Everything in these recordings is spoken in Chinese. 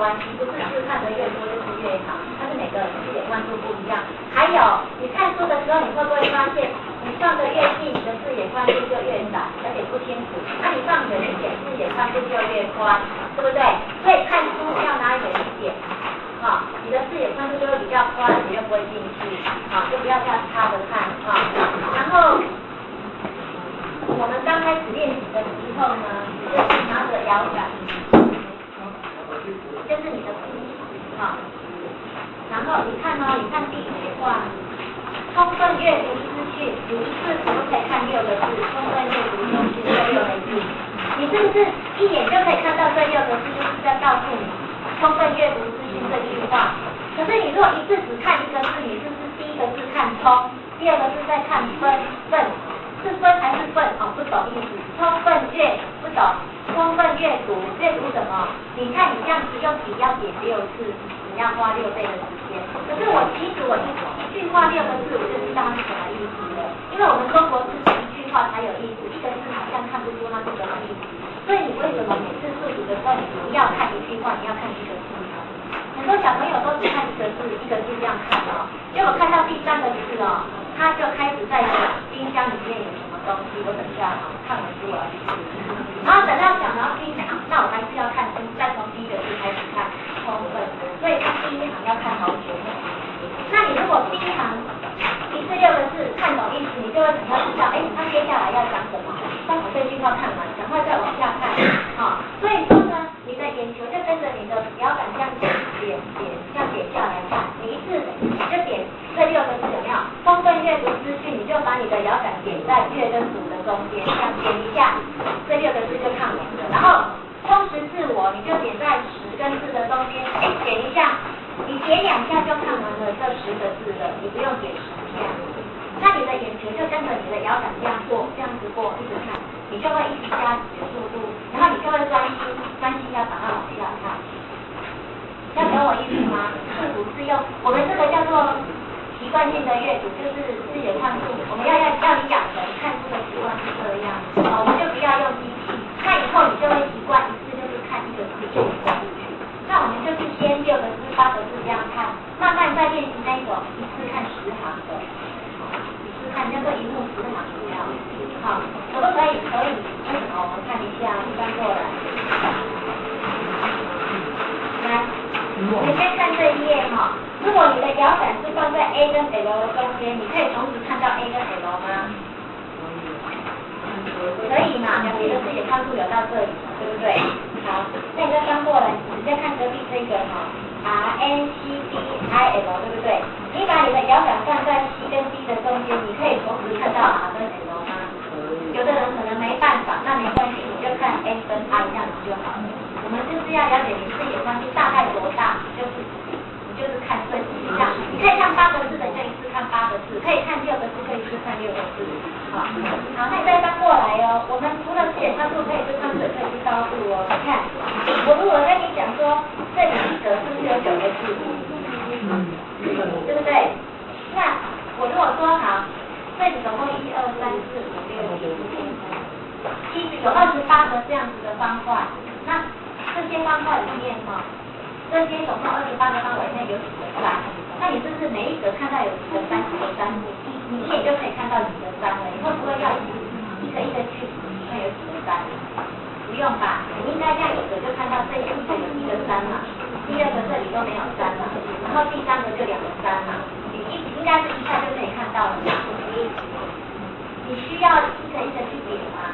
关系，不是字看得越多就是越好，但是每个人视野宽度不一样。还有，你看书的时候，你会不会发现，你放得越近，你的视野宽度就越窄，而且不清楚。那你放远一点，视野宽度就越宽，对不对？所以看书要拿远一点，你的视野宽度就会比较宽，你就不会进去，就不要这样插着看，然后。我们刚开始练习的时候呢，就是拿着摇杆，就是你的屁，然后你看第5画，充分阅读资讯，你一次可不可以看6个字？充分阅读资讯这6个字，你是不是一眼就可以看到这6个字？就是在告诉你充分阅读资讯这句话。可是你如果一次只看1个字，你是不是第1个字看充，第2个字在看分？是分还是分？不懂意思。充分阅不懂，充分阅读，阅读什么？你看你这样子用笔要点6次，你要花6倍的时间。可是其实我一句话6个字，我就知道它是什么意思了。因为我们中国字是一句话才有意思，1个字好像看不出它是什么意思。所以你为什么每次数组的时候，你不要看1句话，你要看1个字？很多小朋友都只看1个字，1个字这样看结果看到第3个字他就开始在想冰箱里面有什么东西，我等下看完书我要去吃，然后等到想到冰箱，那我还是要看书，再从第1个字开始看充分，所以他第1行要看好久。那你如果第1行一次6个字看懂意思，你就会想要知道，他接下来要讲什么，当我这句话看完，赶快再往下看，所以说呢，你的眼球就跟着你的摇杆这样点下来看，你一次就点这6个字有没有？充分阅读资讯，你就把你的摇杆点在阅跟读的中间，这样点一下，这6个字就看完了。然后充实自我，你就点在10跟字的中间，点一下，你点2下就看完了这10个字了，你不用点10下。那你的眼球就跟着你的摇杆这样过，这样子过，一直看，你就会一直加速度，然后你就会专心要把它往下看。要懂我意思吗？是不是用我们这个叫做习惯性的阅读，就是视野宽度，我们要你养成看书的习惯是这样，我们就不要用机器，那以后你就会习惯一次就是看1个字就过去。那我们就是先6个字、8个字这样看，慢慢再练习那种一次看10行的，一次看叫做一目10行这样，可不可以？可以。为什么？我们看一下，翻过来，来。你先看这一页如果你的摇杆是放在 A 跟 L 的中间，你可以同时看到 A 跟 L 吗？可以嘛？两边的视野宽度有到这里，对不对？好，那你再翻过来，你再看隔壁这个R N C D I L， 对不对？你把你的摇杆放在 C 跟 D 的中间，你可以同时看到 R 跟 L 吗？有的人可能没办法，那没关系，你就看 N 跟 I 这样子就好了。我们就是要了解你视野宽度大概多大，你就是看这几项，你可以看8个字的，就一次看8个字，可以看6个字，可以一次看6个字。好，那你再翻过来我们除了视野宽度，可以是宽度，可以是高度你看，我如果跟你讲说，这里一格是不是有9个字？对不对？那我如果说好，这里总共1、2、3、4、5、6、7，其实有28个这样子的方块，那这些方块里面这些总共28个方块里面有几个3？那你是不是每一格看到有几个3？你一眼就可以看到几个3了？你会不会要一个一个去看有几个3？不用吧？你应该这样一个就看到这一个有1个3嘛，第2个这里都没有3嘛，然后第3个就2个3嘛，你应该是一下就可以看到了嘛？你需要一个一个去点吗？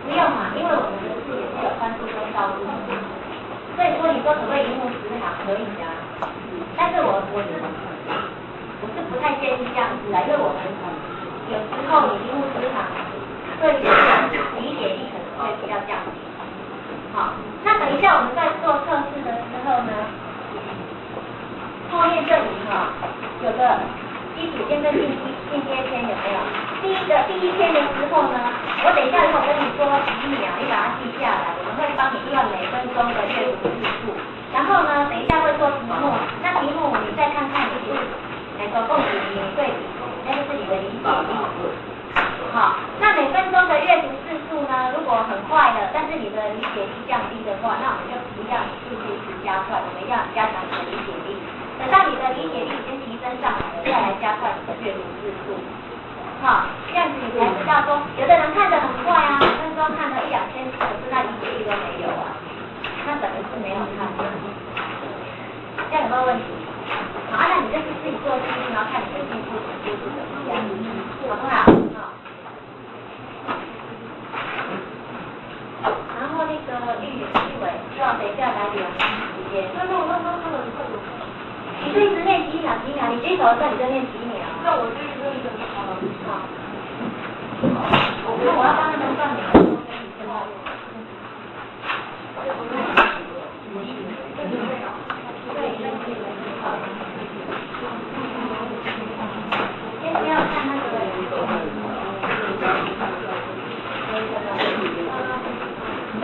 不用嘛，因为我们的视野是有宽度跟高度，所以说你说可不可以一目10行？可以的，但是我是不太建议这样子因为我们有时候你一目10行，对理解力可能会比较降低。好，那等一下我们在做测试的时候呢，后面这里有个基础篇跟进阶篇有没有？第一篇的时候呢，我等一下如果跟你说几秒，你把它记下来，我们会帮你算每分钟的阅读次数。然后呢，等一下会做题目，那题目你再看看你是总共几名对比，那就是你的理解力。好，那每分钟的阅读次数呢？如果很快的，但是你的理解力降低的话，那我们就不要你速度一直加快，我们要加强你的理解力。等到你的理解力已经提升上来了，再来加快你的阅读次数。好，这样子你才知道说，有的人看得很快啊，分钟看了1、2千字，可是他理解力都没有啊，那等于是没有看的。这样有没有问题？好，那你就是自己做事情，然后看你的进步程度是怎么样，好不好？好。然后那个玉伟，希望等一下来聊时间。那你就一直练几秒，你举手的时候你就练几秒。那我就一个好了。好。那我要帮他们算每个钟跟你知道。先不要看那个。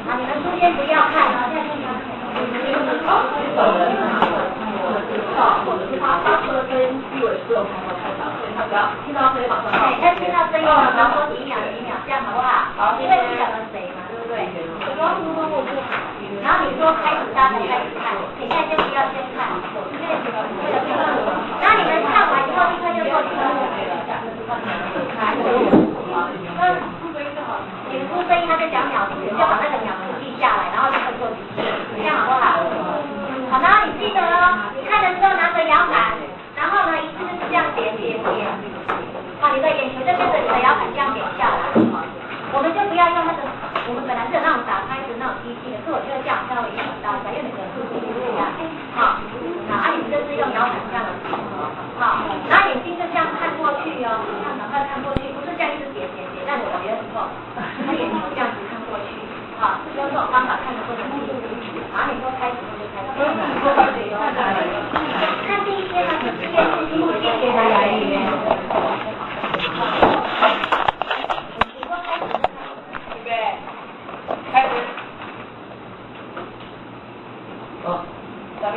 啊，你们书先不要看，然后现在看看。或者是他车跟玉伟是有朋友太大，所以他不要听到声音马上。对，他听到声音马上说几秒，这样好不好？好，因为你讲的谁嘛，对不对？然后你说开始大家开始看，你现在就不要先看，然后你们看完以后立刻就做题目。你们出声音他就讲秒数，就把那个秒数记下来，然后立刻做题目，这样好不好？好，然后你记得哦，你看的时候拿着摇杆，然后呢一次就是这样点，好，你的眼球就跟着你的摇杆这样点下来。我们就不要用那个，我们本来是有那种打开的那种机器的，可是我觉得这样稍微影响到一下，因为每个人速度不一样。好，好，你们就是用摇杆这样的，好，然后眼睛就这样看过去哦，这样赶快看过去，不是这样一直点，但我觉得不错，他眼球这样子看过去，好，用这种方法看得过去。然后你说开始就开始。看第一篇呢，是4月4日写给大家的。你说开始就开始，预备，开始。3秒。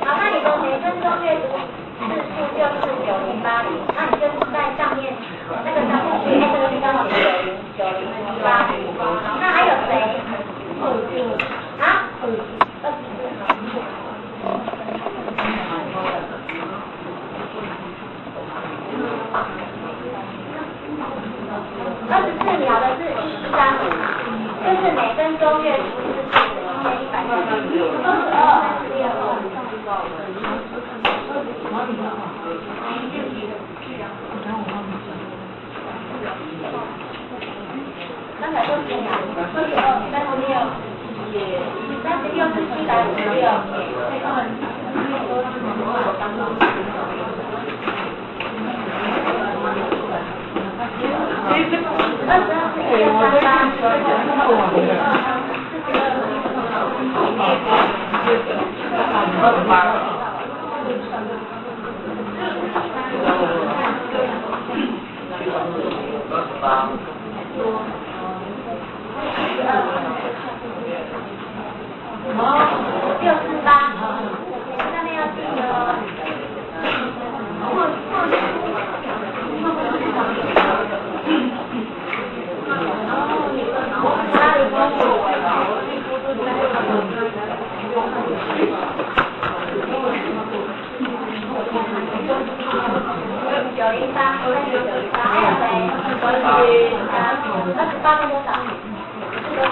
好，那是每分钟阅读字数1100刚才说几秒？32、36、36是756。648，下面要记得。908，还有谁？28跟多少？是多少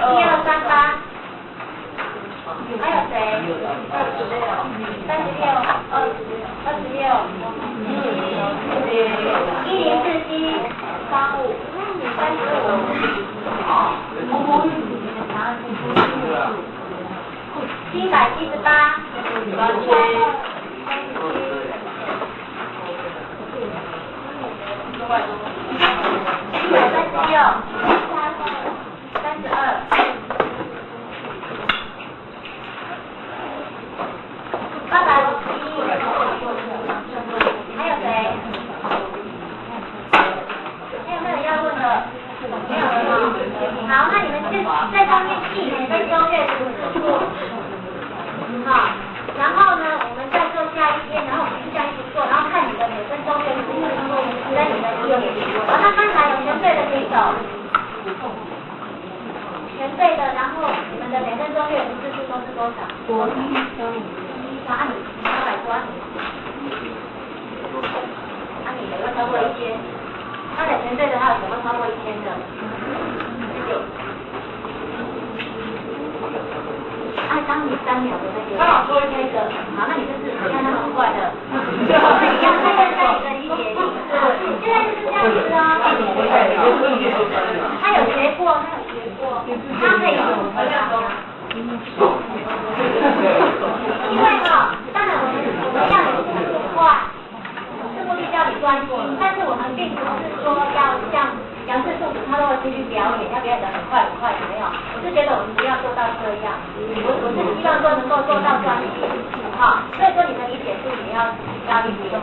？1238，还有谁？1047，还有谁？还有没有要问的？没有了吗？好，那你们在上面记每分钟阅读字数。好，然后呢，我们再做下一篇，然后我们就这样一直做，然后看你的每分钟阅读字数跟你的记忆。好，那刚才有全对的举手。全对的，然后你们的每分钟阅读字数都是多少？多少？按你200多，按你有没有超过1000？他的全对的，他有没有超过1000的？当秒的那个，好，那你就是看他很快的，那你要看看那个理解力，现在就是这样子哦。他有学过，他可以用因为哈，当然我们要你很快，是目的叫你专心，但是我们并不是说要像杨氏素子他都会继续表演，要表演得很快没有？我是觉得我们不要做到这样，我是希望说能够做到专心，好，所以说你的理解度也要一点。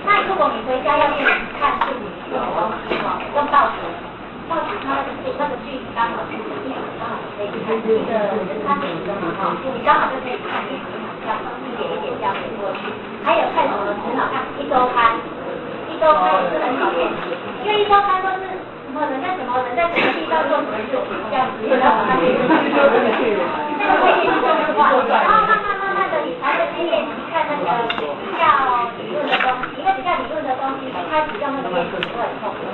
那如果你回家要练习看自己写的东西哈，跟报纸它那个句子刚好是一直刚好可以看，一个是他写的嘛哈，你刚好就可以看一直这样一点这样写过去。还有看什么很好看，一周刊也是很好练习，因为一周刊都是什么人在什么地方做什么事情这样子，然后把它写进去，那个会练习很快，然后慢慢的你才会去练习看那个比较理论的东西，因为比较理论的东西一开始用那个练习会很痛苦。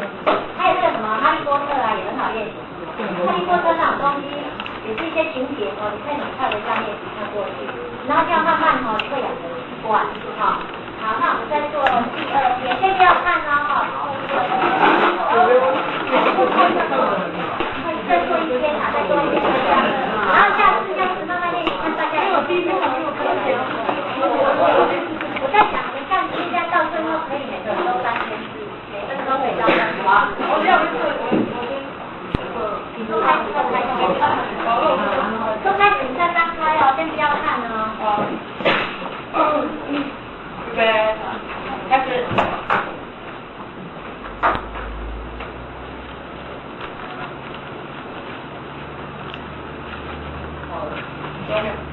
还有那个什么哈利波特啊也很好练习，哈利波特那种东西也是一些情节哦，你可以很快的这样练习看过去，然后这样慢慢哦你会养成习惯，好。好，那我们再做第2篇，先不要看哦，哈。再做一篇啊，再做一篇，然后下次慢慢练习，看大家。因为我第1篇我没有看写。我在想，你看现在到最后可以每个人都3篇字，每分钟可以到3篇。我不要不是，都开始，你再张开哦，先不要看哦。预备，开始。什么？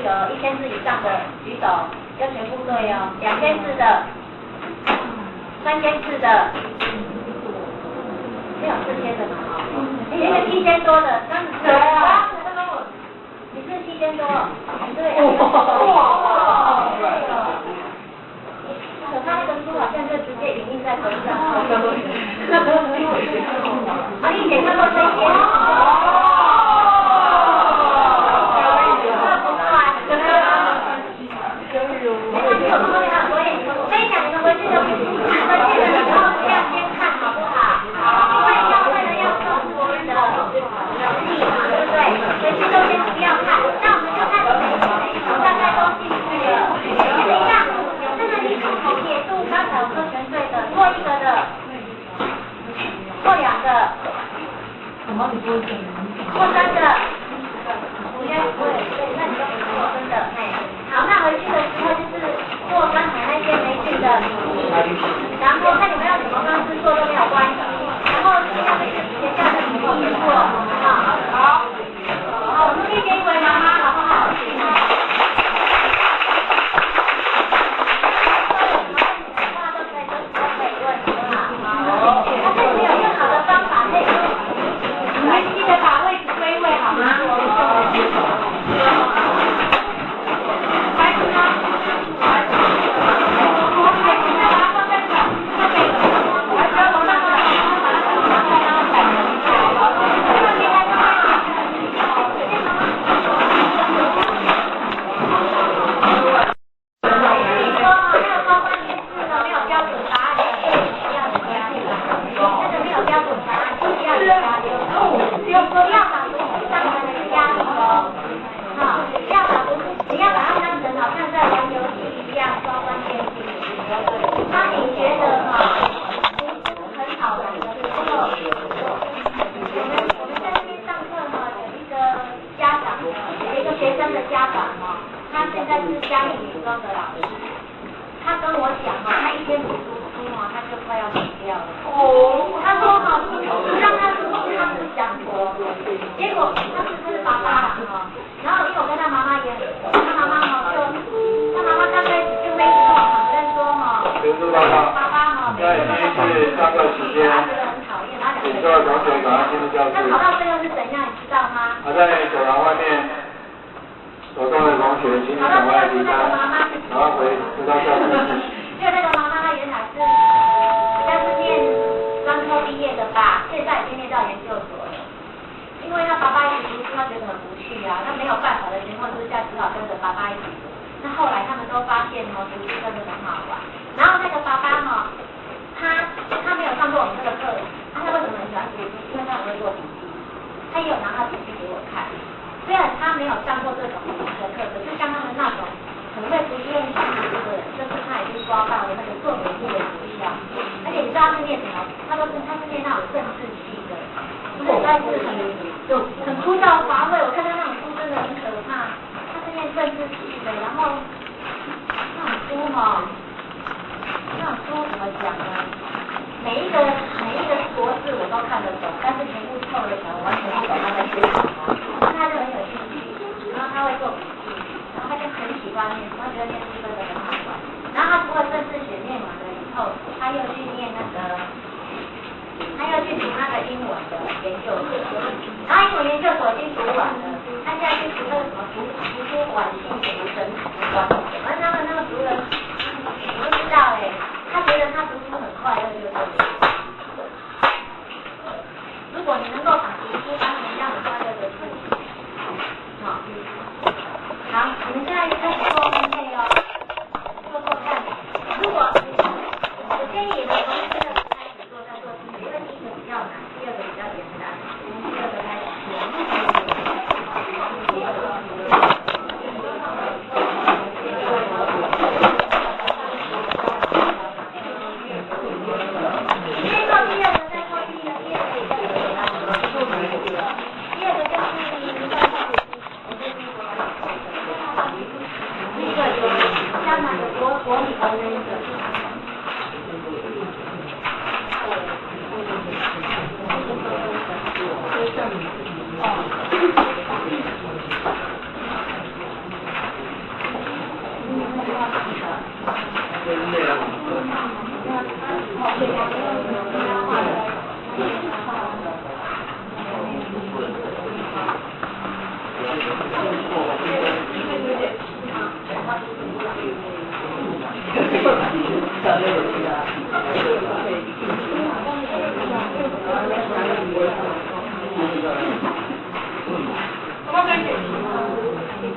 有1000字以上的举手，要全部对哦。2000字的，3000字的，没有4000的嘛哈。你那个7000多的，那你谁啊？你是7000多，对。哇！可他那个书好像就直接影印在本上。啊，你以前看过这些？过生的，我先对，那你就不是过生的，哎，好，那回去的时候就是做刚才那些没去的，然后看你们用什么方式做都没有关系，然后尽量是学校的题目做，好，好，我们先给回妈妈，好不好？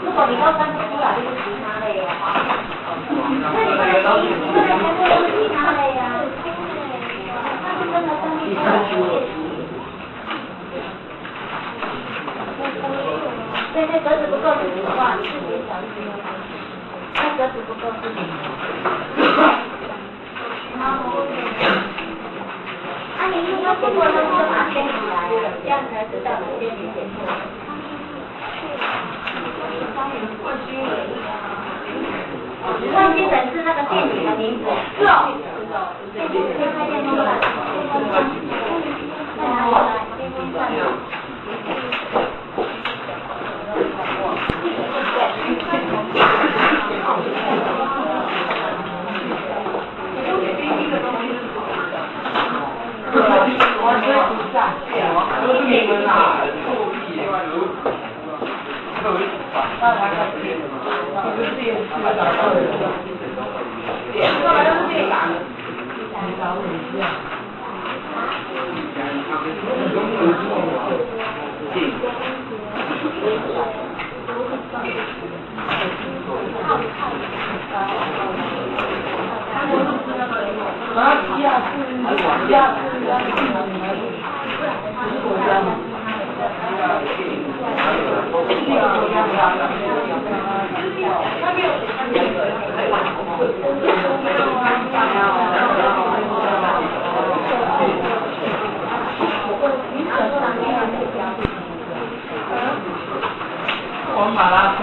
如果你都分不出来，就是其他类的话，那你们都是其他类呀，那是真的生命不了。对对，格子不够自己画，自己小一点。那格子不够自己画。啊，你如果写错了，就把它圈起来，这样才知道哪些你写错了。忘记本是那个店里的名字。是哦。电风扇，电风扇。在哪里来？电风扇。跑马拉松。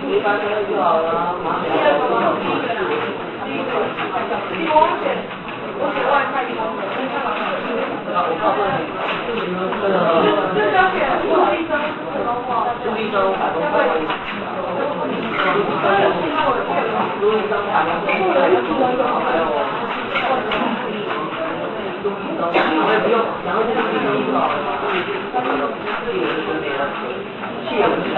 一般的就好了，马上。我写外派一光的，我告诉你，这张写陆地生什么话？陆地生海东会，陆地生海东会，还有我也不用，然后这个地方就好了，这里是分别的，气有起来。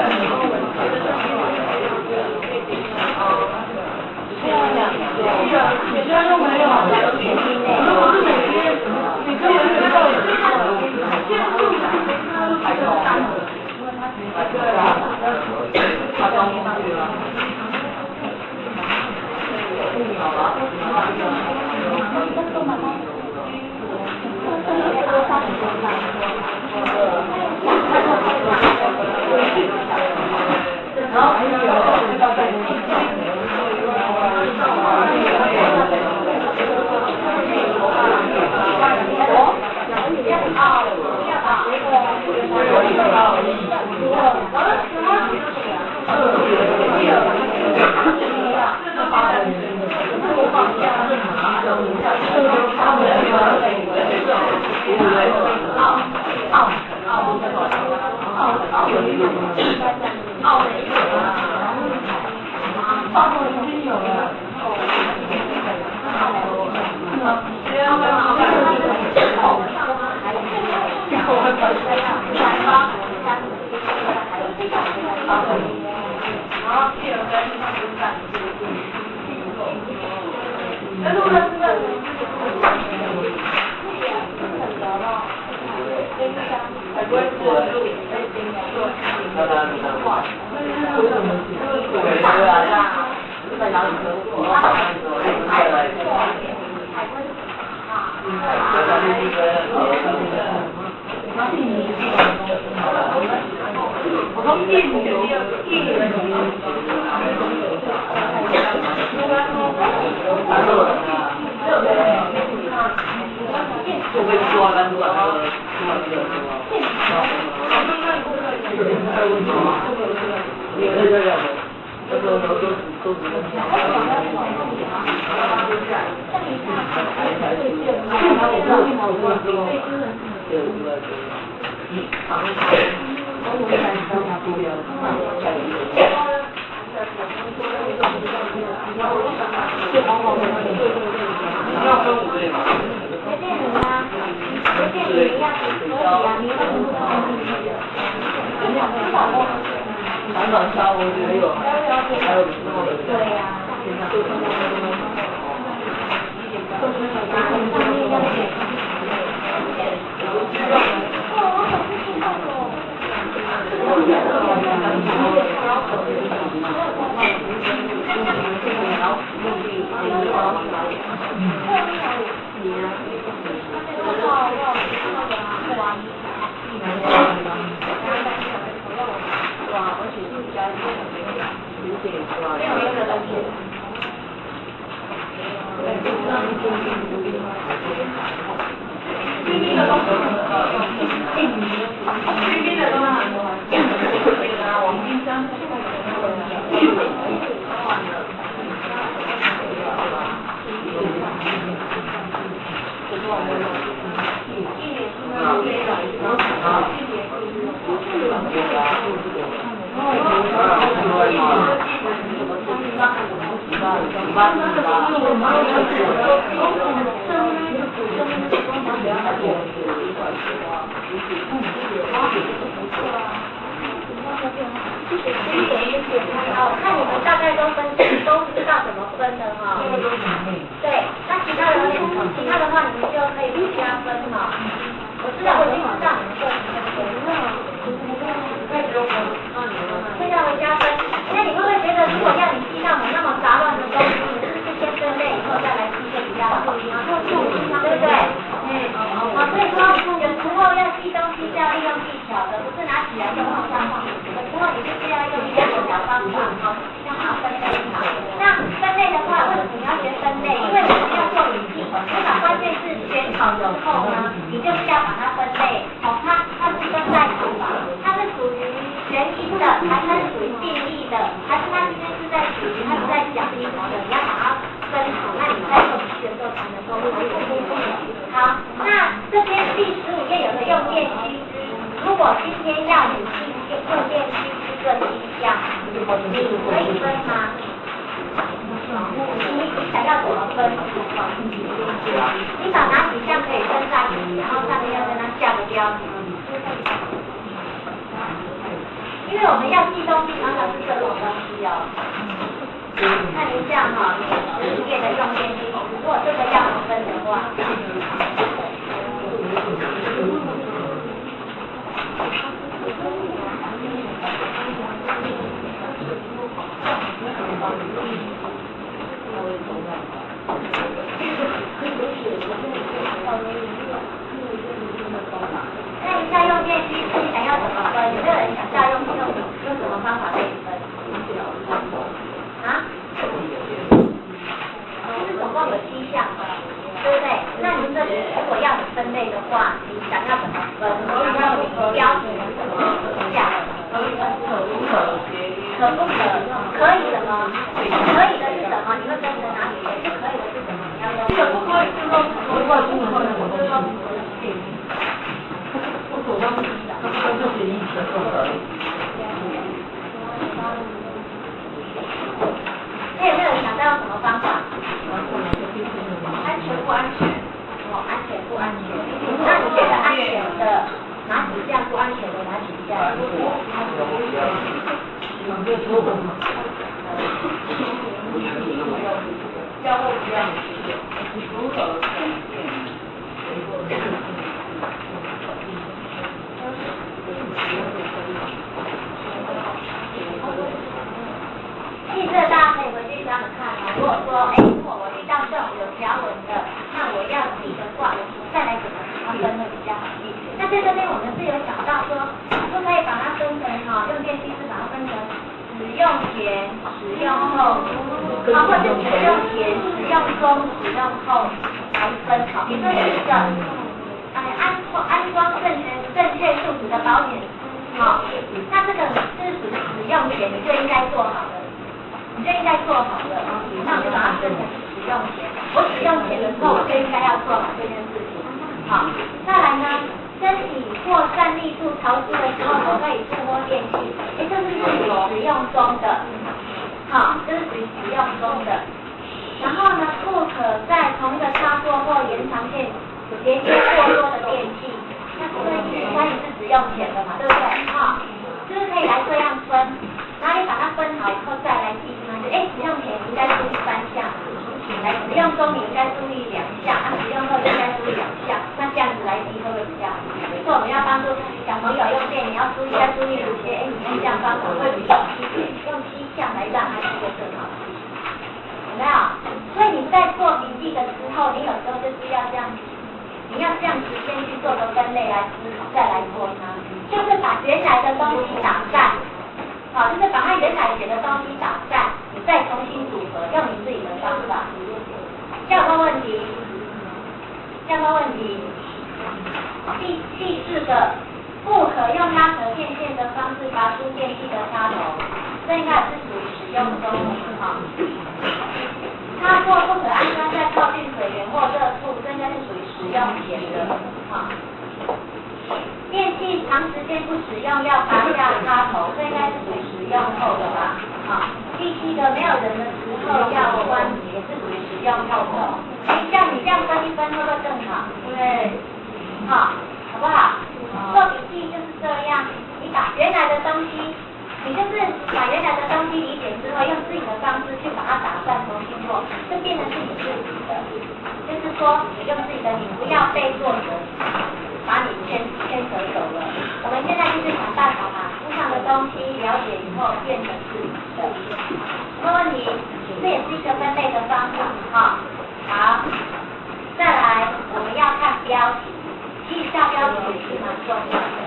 你居然都没有，我是每天，你根本没到现在录还是大的，对啊，他刚上去了。好了，然后还有。看你们大概都知道怎么分的哈。对，那其他的话你们就可以不加分哈。我知道，我已经知道你们会要加分，因为你会不会觉得，如果要你记那种那么杂乱的东西，你是不是先分类以后再来记就比较好，对不对？所以说有时候要记东西是要利用技巧的，不是拿起来就往上放。有时候你就是要用一些小方法，像分类法。式选好之后呢，你就是要把它分类，它是分类图吧，它是属于原因的，还是它是属于定义的，还是它今天是在属于它是在讲什么的，你要把它分好，那你在做笔记的时候才能够分清楚。好，那这边第15页有个用电须知，如果今天要你记用电须知这7项，你可以分吗？你想要怎么分？你把哪几项可以分在一起，然后上面要跟它下个标题。因为我们要记东西，常常是这种东西哦。看一下哈，第15页的用电须知，如果这个要分的话。看一下用电须知，你想要怎么分？有没有人想要用什么方法可以分？啊？其实总共有7项，对不对？那你这里如果要你分类的话，你想要怎么分？然后你标题是什么项？可不可？可以什么？可以的是什么？你会分成哪里？不可以的是什么？你要用。这个不可以是说不可以，不可以，我就说不可以。我手上就写1全都可以。那有没有人想到用什么方法？安全不安全？哦，安全不安全？那你觉得安全的哪几项不安全的哪几项？交互不要如何？记这大家可以回去这样看哦。如果说，如果我遇到这种有条纹的，那我要记的话，再来怎么把它分会比较好记。那在这边我们是有想到说，就可以把它分成用电须知把它分成使用前、使用后，或者使用前、使用中、使用后来分好。比如说有一个安装正确数值的保险丝，那这个是属于使用前，你就应该做好的。你就应该做好了，那我就把它分成使用前。我使用前的时候，我就应该要做好这件事情。好，再来呢，身体或站立处潮湿的时候，不可以触摸电器，这是属于使用中的。好，这是属于使用中的。然后呢，不可在同一个插座或延长线连接过多的电器，那这个应该也是使用前的嘛，对不对？就是可以来这样分。然后你把它分好以后再来记呢，使用前应该注意3项，来使用中你应该注意2项，使用后应该注意2项，那这样子来记会不会比较好？所以我们要帮助小朋友用电，你要注意哪些？你用这样方法会比较用7项来让他记得更好，有没有？所以你在做笔记的时候，你有时候就是要这样，你要这样子先去做个分类来思考，再来做它，就是把原来的东西打散。就是把它原来写的东西打散，你再重新组合，用你自己的方法。这样有没有问题？这样有没有问题？第4个，不可用拉扯电线的方式拔出电器的插头，这应该是属于使用中的插座不可安装在靠近水源或热处，这应该是属于使用前的电器长时间不使用要拔下插头，这应该是属于使用后的吧？第7个，没有人的时候要关，也是属于使用后的。像你这样分一分，会不会更好？对不对？好不好？做笔记就是这样，你把原来的东西，你就是把原来的东西理解之后，用自己的方式去把它打散，重新做，就变成是你自己的。就是说，你用自己的，你不要被作者把你牵扯走了。我们现在就是想办法把书上的东西了解以后变成自己的。有没有问题？这也是一个分类的方法好，再来我们要看标题，记下标题也是蛮重要的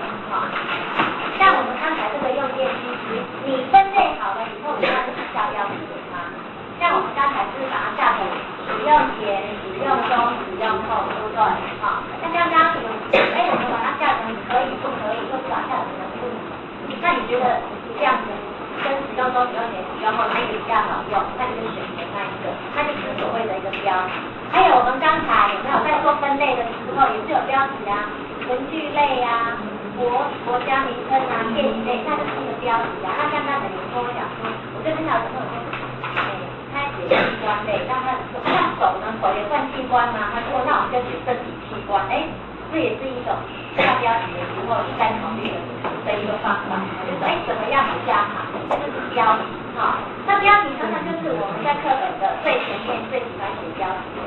像我们刚才这个用电须知，你分类好了以后，你要记下标题给它。这像我们刚才是把它下成使用前、使用中、使用后，对不对？好，那刚刚我们把它下成可以不可以，或是把它下成不能。那你觉得这样子跟使用中、使用前、使用后哪一个比较好用？那你就选择那一个，那就是所谓的一个标题。还有我们刚才有没有在做分类的时候也是有标题啊，文具类啊。国家名称啊，电影类，那就是一个标题啊。那刚刚你跟我讲说，我这边有朋友说，他写器官类，那他说那手呢？手也算器官吗？他说那我们就写身体器官，这也是一种下标题的时候应该考虑的一个方法，就是怎么样比较好，这就是标题哈。那标题常常就是我们在课本的最前面最喜欢写标题的。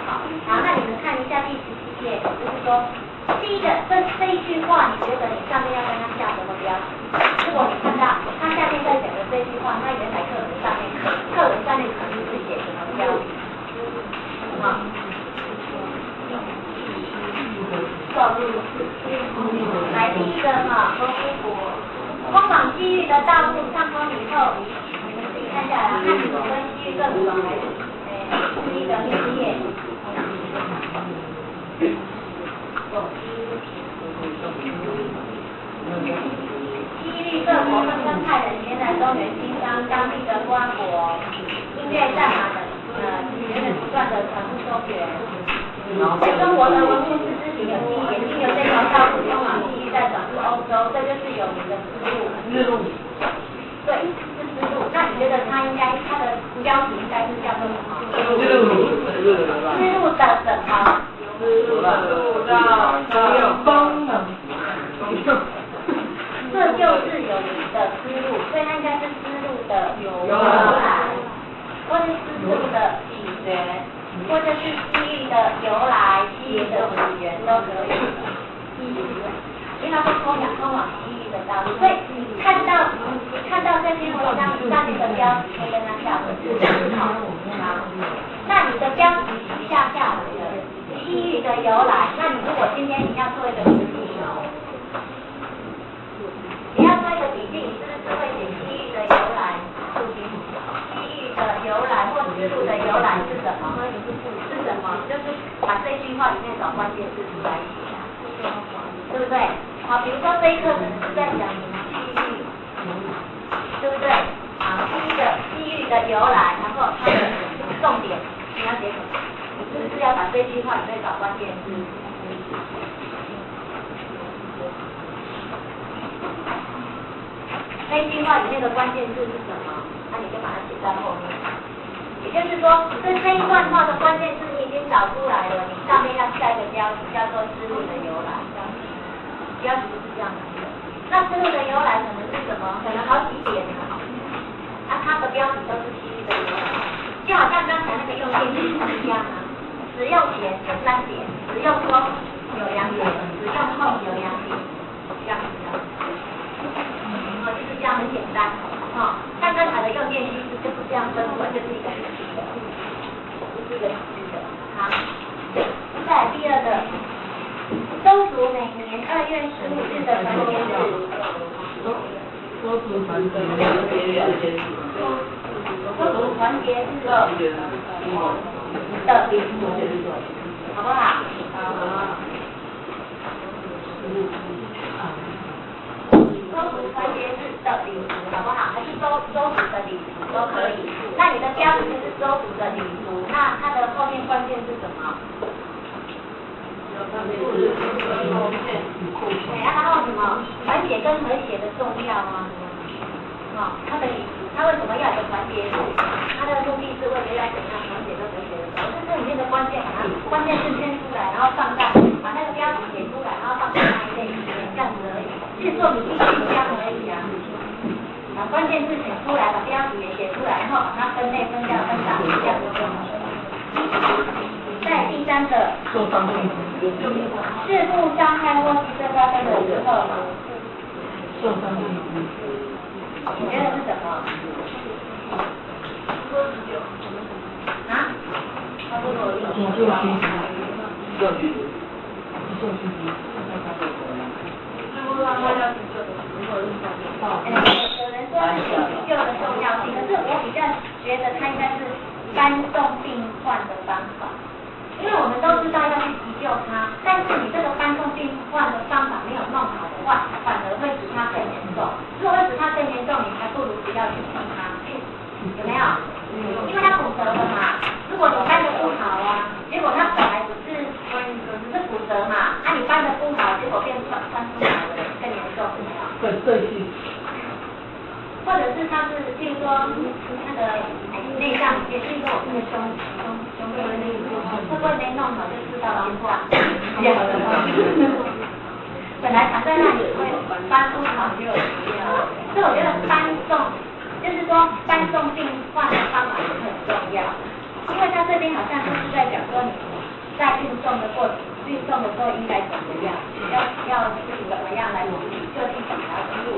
好，那你们看一下第17页，就是说。第一个，这一句话，你觉得你上面要跟它下什么标题？如果你看到它下面在讲的这句话，那原来课文上面可能是写什么标题？好，来第一个哈，通往西域的道路畅通以后，你们自己看下来，看你们跟西域更爽还是第一个第一页。西域各国纷纷派人前来中原经商，当地的官国因为战马等源源不断的传入中原，在中国的文物是织品有机，也经由这条道路通往西域，再转入欧洲，这就是有名的丝路。对，是丝路。那你觉得它的标题应该是叫做什么？丝路的什么？功能，这就是有名的丝路，所以它应该是丝路的由来，或是丝路的起源，或者是西域的由来、西域的起源都可以。因为它是通往西域的道路，所以你看到这篇文章上面的标题，可以跟它下文字。好，那你的标题下来了。西域的由来，那你如果今天你要做一个笔记，你是不是会写西域的由来？西域的由来或丝路的由来是什么？是什么？就是把这句话里面找关键字出来写，对不对？好，比如说这一课可能是在讲西域，对不对？好，西域的由来，然后它的重点你要写什么？是不是要把这句话里面找关键字？这句话里面的关键字是什么？那你就把它写在后面。也就是说，这一段话的关键字你已经找出来了，你上面要下一个标题叫做丝路的由来。标题是这样的。那丝路的由来可能是什么？可能好几点啊。它的标题都是西域的由来，就好像刚才那个用电机一样啊。使用前有3点，使用中有2点，使用后有2点，这样子的。就是这样很简单。像刚才的用电机就是这样分出来，就是一个实际的，就是一个实际的。好，再来第二个，宗族每年2月15日的团结日。宗族团结日的礼俗，好不好？周族团结日的礼俗，好不好？还是周族的礼俗都可以。那你的标题就是周族的礼俗，那它的后面关键是什么？它后什么？团结跟和谐的重要啊。它的礼俗，它为什么要有个团结日？它的目的是为了要怎样团结跟和谐的时候，这里面的关键，把它关键字先出来，然后放大，把那个标题写出来，然后放在那一类里面，这样子而已。制作笔记写这样而已啊。把关键字写出来，把标题也写出来，然后把它分类分档，这样就好了。再第3个，事故伤害或急症发生的时候，受伤你觉得是什么？啊？急救需急救需让他要急救的时候，有人说是急救的重要性，可是我比较觉得它应该是搬送病患的方法，因为我们都知道要去急救他，但是你这个搬送病患的方法没有弄好的话，反而会使他更严重。如果会使他更严重，你还不如不要去碰他，有没有？因为他骨折了嘛，如果你搬得不好啊，结果他本来只是骨折嘛，你搬得不好，结果变穿出来了，更严重，有没有？对性。或者是他是，譬如说那个内脏里面，譬如说我们的胸部的那个，会不会没弄好就刺到心脏？本来躺在那里会搬不好就有急了，所以我觉得搬送，就是说搬送病患的方法是很重要，因为他这边好像就是在讲说你在运送的时候应该怎么样，要怎么样来处理，就近检查出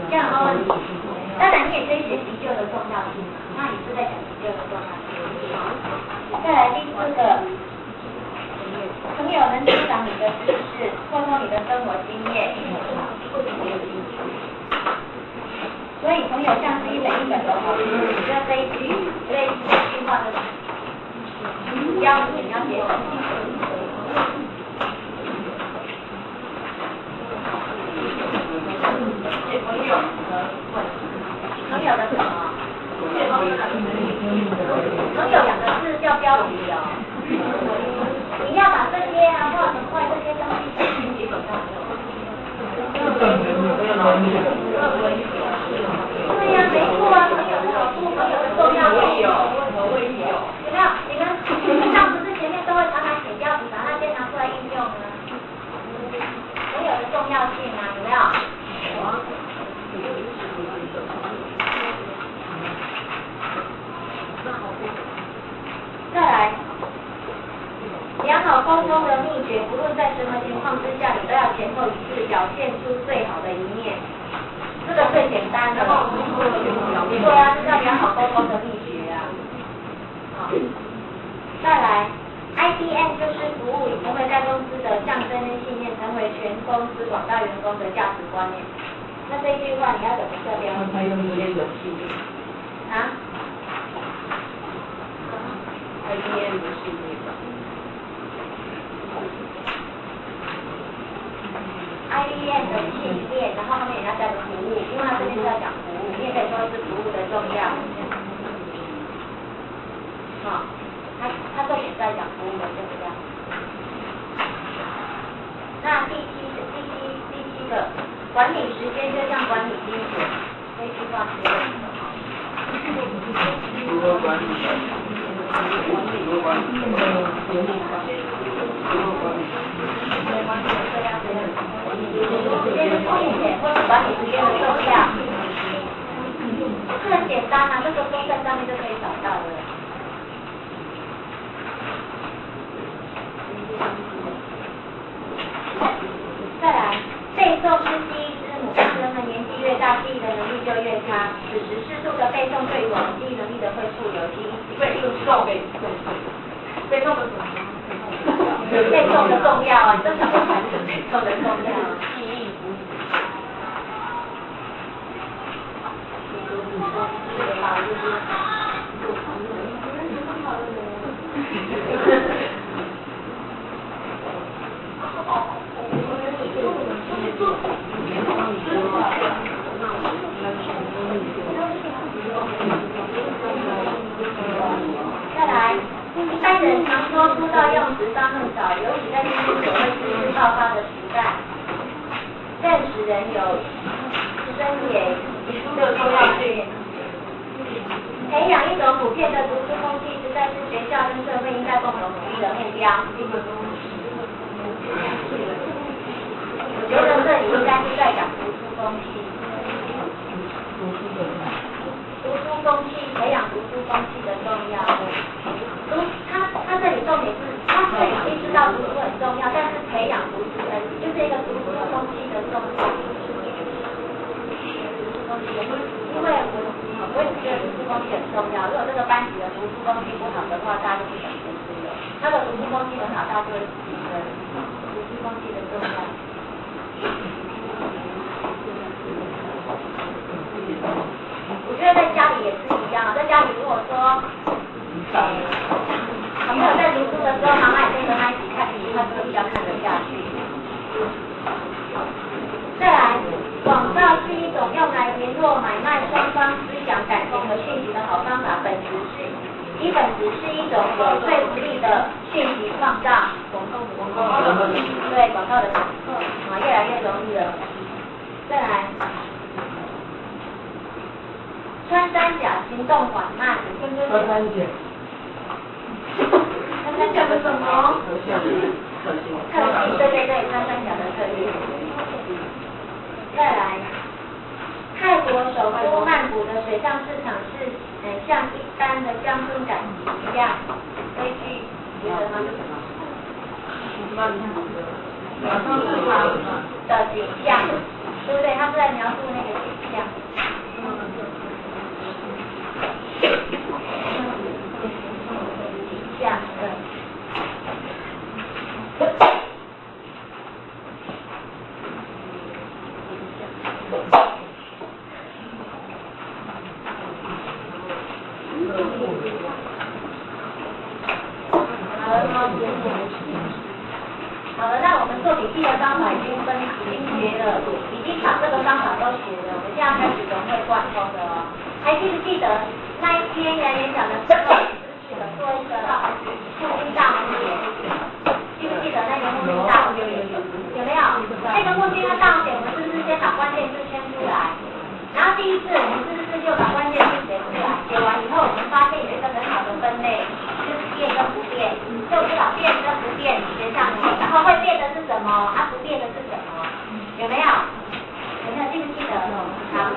这样没问题。当然你也可以写急救的重要性嘛，那你是在讲急救的重要性。再来第4个，朋友能增长你的知识，扩充你的生活经验。所以朋友像是一本一本的好书，你觉得这一句话的标准要写很清楚。朋友的什么？朋友2个字叫标题哦。你要把这些啊或很快这些东西写进基本上对呀，没错啊，朋友的好处，朋友的重要性。有没有？你们上不是前面都会常常写标题，把那些拿出来应用呢？朋友的重要性啊，有没有？再来，良好沟通的秘诀，不论在什么情况之下，你都要前后一致，表现出最好的一面。这个最简单的。对啊，这叫良好沟通的秘诀啊。好，再来 ，IBM 就是服务已成为该公司的象征跟信念，成为全公司广大员工的价值观念。那这一句话你要怎么设标？他用一些有信念。啊？ IBM 的系列吧。IBM 的系列，然后后面也要加个服务，因为它这边是要讲服务，你也可以说是服务的重要。好，它重点在讲服务的重要。那第七个，管理时间就像管理金钱，这句话是什么？如何管理？ 管理时间的重要，这很简单啊，这个公在上面就可以找到了。再来，背诵是记忆之母，当人们年纪越大，记忆的能力就越差。此时适度的背诵对于我们记忆能力的恢复有益。背诵的什么？背诵的重要啊，这什么才是背诵的重要？记忆不是。再来，一般人常说书到用时方恨少，尤其在今天所谓知识爆发的时代，更使人有深也的重要性。培养一种普遍的读书风气，实在是学校跟社会应该共同努力的目标。我觉得这里应该是在讲读书风气。读书风气，培养读书风气的重要。他这里重点是，他这里意识到读书很重要，但是培养读书就是一个读书风气的重要。因为我也觉得读书风气很重要。如果这个班级的读书风气不好的话，大家就不想读书了。他的读书风气很好，大家就会提升。读书激光剂的重要。我觉得在家里也是一样，在家里如果说，朋友在读书的时候，妈妈也跟着他一起看，他就比较看得下去。再来，广告是一种用来联络买卖双方思想、感情和讯息的好方法，基本只是一种有说服力的讯息创造。对，广告的越来越容易了。再来，穿山甲行动缓慢。穿山甲。穿山甲的什么？特性，对，穿山甲的特性。再来，泰国首都曼谷的水上市场是像一般的江村赶集一样，根据觉得它是什么？曼谷的景象，对不对？他是在描述那个景象。景象，对。好了，那我们做笔记的方法已经学了，已经把这个方法都学了，我们现在开始融会贯通的哦。还记不记得那一天演讲的时候，做一个复兴大红点？记不记得那个复兴大红点？有没有？那个复兴的大红点，我们是不是先把关键字圈出来？然后第一次我们是不是就把关键字写出来？写完以后，我们发现有一个很好的分类，就是变跟不变，所以我就把变跟不变写上去，然后会变的是什么？不变的是什么？有没有？记不记得？好，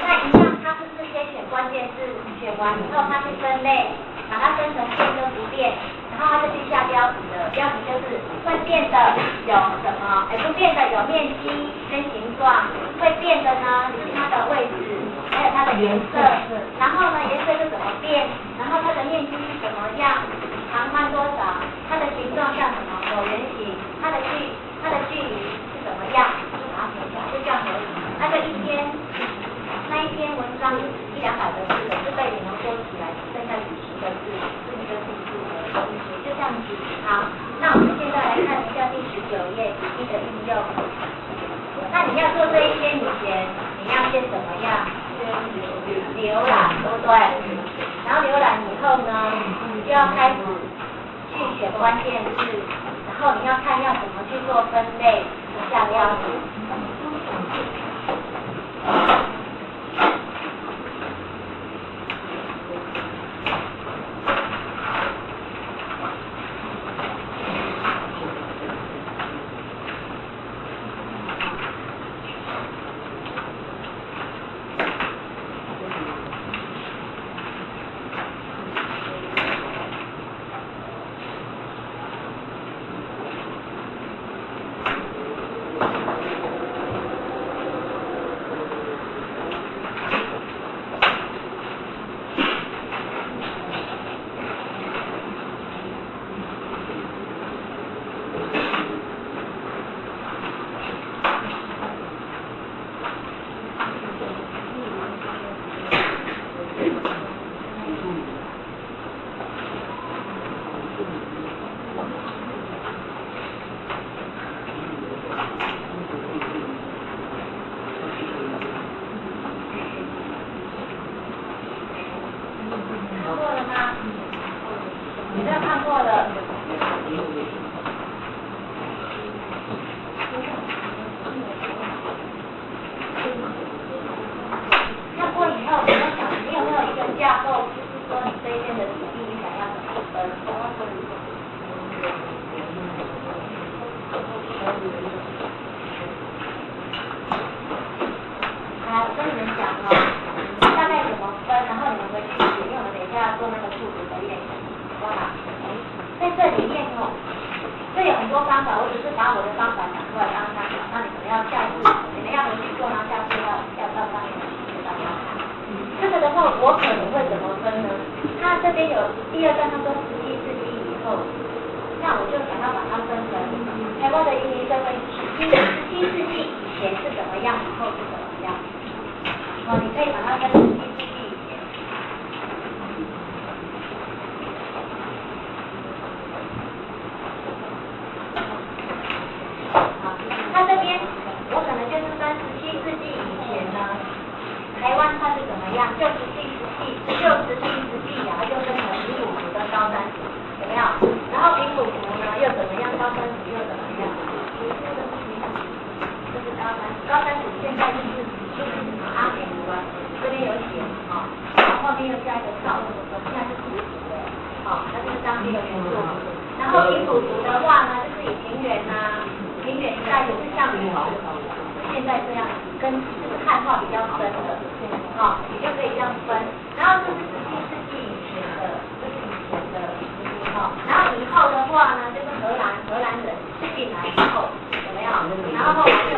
那一样，它是不是先选关键字，选完以后它去分类，把它分成变跟不变，然后它就去下标题了。标题就是会变的有什么？不变的有面积跟形状，会变的呢是它的位置，还有它的颜色。然后呢，颜色是怎么变？然后它的面积是怎么样？长宽多少？它的形状像什么？椭圆形。它的距离是怎么样？就把它写下来，就这样而已。那一篇文章100-200个字的，就被你们收起来，剩下90个字，是你的笔数的同学，就这样子。好，那我们现在来看一下第19页笔记的应用。那你要做这一篇以前，你要先怎么样？浏览，对不对？然后浏览以后呢，你就要开始去选关键字，然后你要看要怎么去做分类，下标题。湾的移民身份17世纪以前是怎么样，以后是怎么样？你可以把它分17世纪以前。好，那这边我可能就是分17世纪以前呢，台湾它是怎么样？就17世纪啊，就分成平埔族跟高山族，有没有？然后平埔族呢又怎么样？高山族又怎么样？这是高山族现在就是阿美族啊，这边有写啊，然后后面又加一个少数族，现在是族族的，好，那就是当地的原住民。然后平埔族的话呢，就是以平原一带就是像现在这样，跟就是汉化比较深的，你就可以这样分。然后这是17世纪以前的，这是以前的，然后以后的话呢，就是荷兰人进来以后，有没有？然后后来又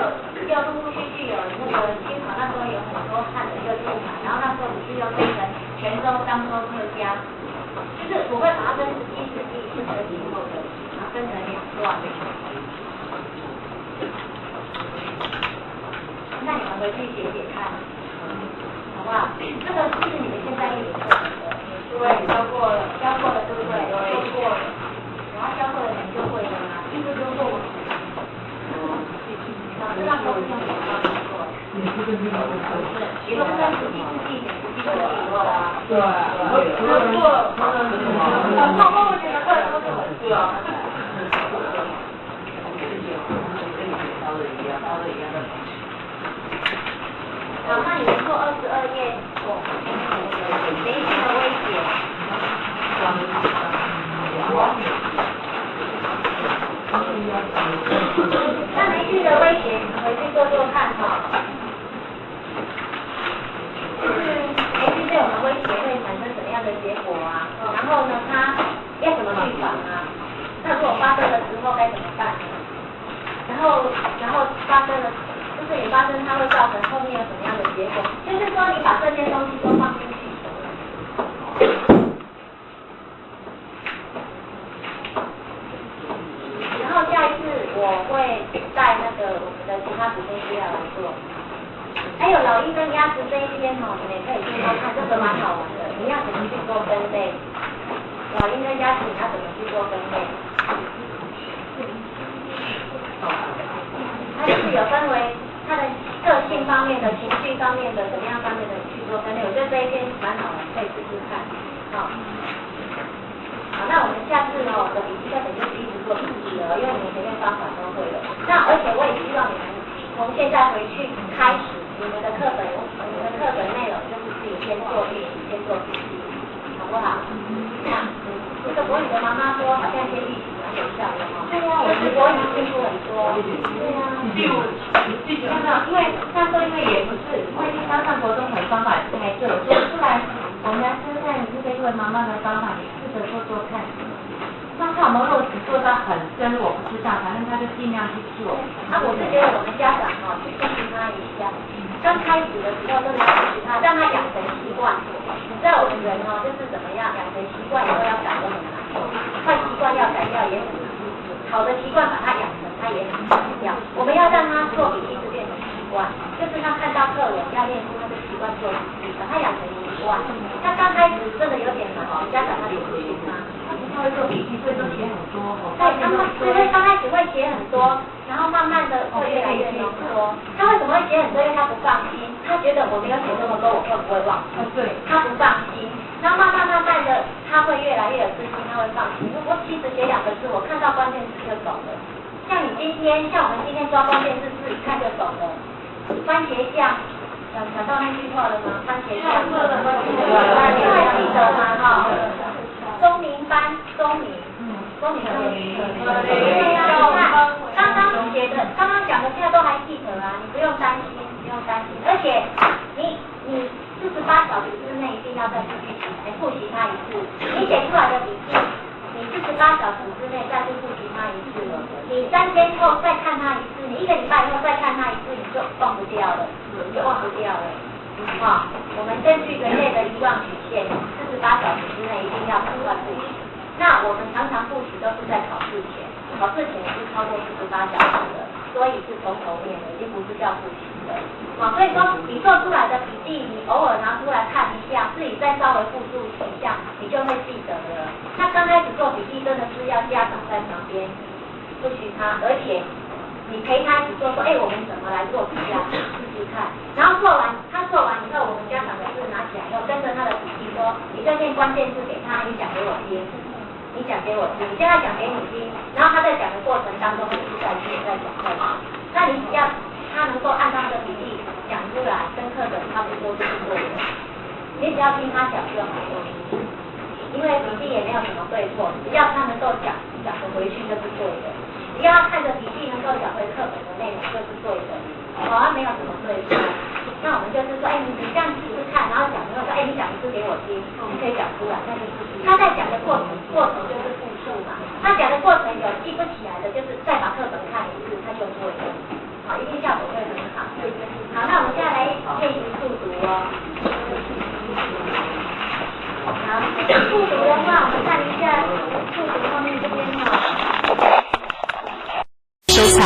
陆陆续续有那个清朝那时候有很多汉人又进来，然后那时候不是又分成泉州、漳州、客家，就是我会把它分17世纪是和以后的，然后分成2段。那你们回去写写看，好不好？这个是你们现在历史课程的，对，教过了，对不对？教过了，然后教过了你就会了吗？一直都做过。老师那时候是用什么方法做？也是跟17世纪做的啊。对。做。后面的课都是很对啊。好，那你们做22页，媒体的威胁。那媒体的威胁，你们回去做看哈。就是媒体对我们威胁会产生什么样的结果啊？然后呢，它要怎么预防啊？那如果发生的时候该怎么办？然后发生了。事情发生，它会造成后面有什么样的结果？就是说，你把这些东西都放进去。然后下一次我会带那个我们的其他补充资料来做。还有老鹰跟鸭子这一篇你们也可以去看，这个蛮好玩的。你要怎么去做分类？老鹰跟鸭子你要怎么去做分类？它就是有分为。他的个性方面的、情绪方面的、怎么样方面的去做分类，我觉得这一篇蛮好的，可以试试看。好，那我们下次我的笔记课程就是一直做笔记了，因为你们前面方法都会了。那而且我也希望你们从现在回去开始，你们的课本内容就是自己先做练习，先做笔记，好不好？这个国语的妈妈说，好像先预习蛮有效的哈。对呀，我们国语进步很多。对呀。因为那时候也不是，因为刚上国中可能方法也不太对，说出来我们来试试看你这个英文妈妈的方法，你试着做看。那看我们落实做到很深，我不知道，反正他就尽量去做。我是觉得我们家长去支持他一下。刚开始的时候真的要支持他，让他养成习惯。你知道我们人就是怎么样养成习惯以后要改都很难，坏习惯要改掉也很难，好的习惯把它养成它也很难掉。我们要让他做笔记是变成习惯，就是他看到课文要练出那个习惯做笔记，把它养成习惯。他刚开始真的有点难，家长他就不行他会做笔记，所以都写很多。对，刚开始会写很多，然后慢慢的会越来越浓缩。他为什么会写很多？因为他不放心，他觉得我没有写这么多，我会不会忘记？对，他不放心。然后慢慢的，他会越来越有自信，他会放心。如果其实写2个字，我看到关键字就懂了。像我们今天抓关键字，自己看就懂了。番茄酱，想到那句话了吗？番茄酱，你还记得吗？中民班，中民对呀，刚刚讲的现在都还记得啊，你不用担心，而且你48小时之内一定要再复习它一次，你写出来的笔记，你48小时之内再去复习它一次，你3天后再看它一次，你1个礼拜以后再看它一次，你就忘不掉了。我们根据人类的遗忘曲线，48小时之内一定要赶快复习。那我们常常复习都是在考试前，考试前是超过48小时的，所以是从头念的，已经不是叫复习的。所以说你做出来的笔记，你偶尔拿出来看一下，自己再稍微复述一下，你就会记得了。那刚开始做笔记真的是要家长在旁边不许他，而且你陪他一起做，说我们怎么来做笔记啊，试试看。然后他做完以后，我们家长的字拿起来以后，跟着他的笔记说，你就念关键字给他，你讲给我听。你讲给我听，你现在讲给你听，然后他在讲的过程当中，一直在听，在讲。那你只要他能够按照他的笔记讲出来，跟课本差不多就是对的。你只要听他讲就好了，因为笔记也没有什么对错，只要他能够讲得回去就是对的。只要他看着笔记能够讲回课本的内容就是对的，没有什么对错。那我们就是说，你这样试试看，然后讲，然后说，你讲一次给我听，你可以讲出来，那就是他在讲的过程就是复述嘛。他讲的过程有记不起来的，就是再把课本看一次，他就会了。好，一定效果会很好。好，那我们现在来练习速读哦。好，速读的话，我们看一下速读后面这边哈。收藏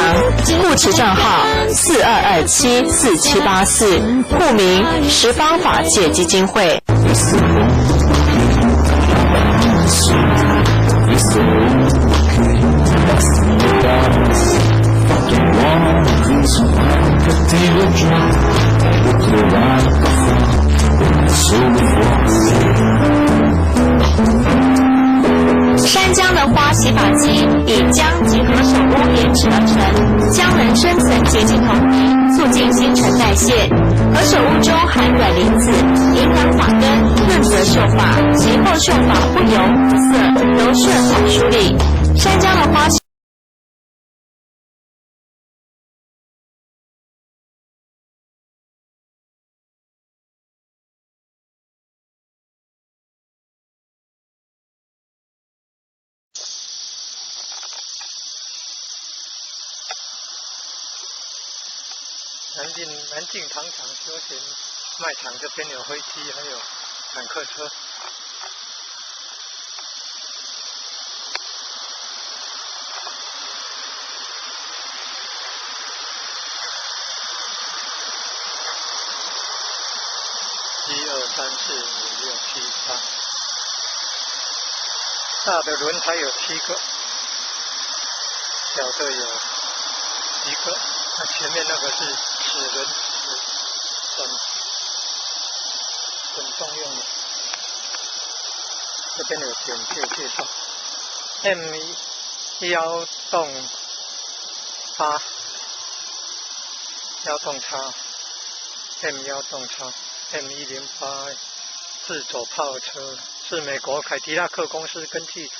户籍账号42274784，户名十方法界基金会。山姜的花洗发精以姜及何首乌研制而成，姜能深层洁净头皮，促进新陈代谢。何首乌中含软磷脂，营养发根，润泽秀发，及后秀发不油不涩，柔顺好梳理。山姜的花南靖糖厂休闲卖场这边有飞机，还有坦克车。1、2、3、4、5、6、7、8，大的轮胎有7个，小的有1个。那前面那个是齿轮，滚动用的。这边有简介介绍。M1动8，1动叉 ，M1动叉 ，M108自走炮车是美国凯迪拉克公司根据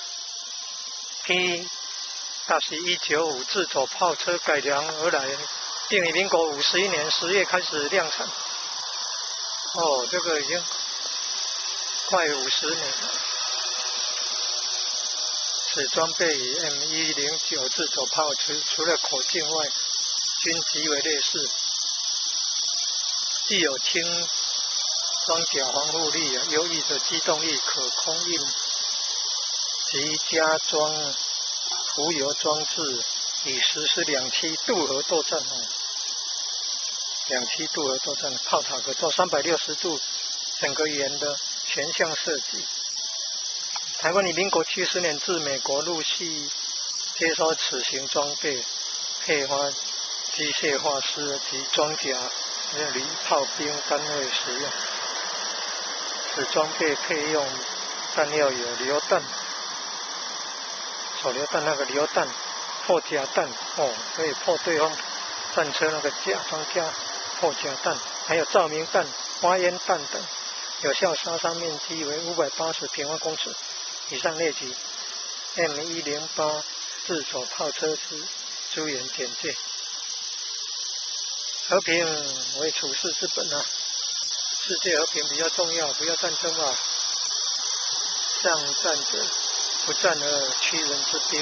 P-195自走炮车改良而来，并于民国51年10月开始量产。这个已经快50年了。此装备与 M109自走炮车除了口径外，均极为类似，既有轻装甲防护力、优异的机动力、可空运及加装浮油装置，以实施两栖渡河作战。两栖渡河作战，炮塔可做360度整个圆的全向设计。台湾于民国70年至美国陆续接收此型装备，配发机械化师及装甲旅炮兵单位使用。此装备配用弹药有榴弹、手榴弹那个榴弹、破甲弹可以破对方战车那个甲装甲破甲弹，还有照明弹、花烟弹等，有效杀伤面积为580平方公尺以上列举。M108自走炮车之诸元简介。和平为处世之本世界和平比较重要，不要战争上战者不战而屈人之兵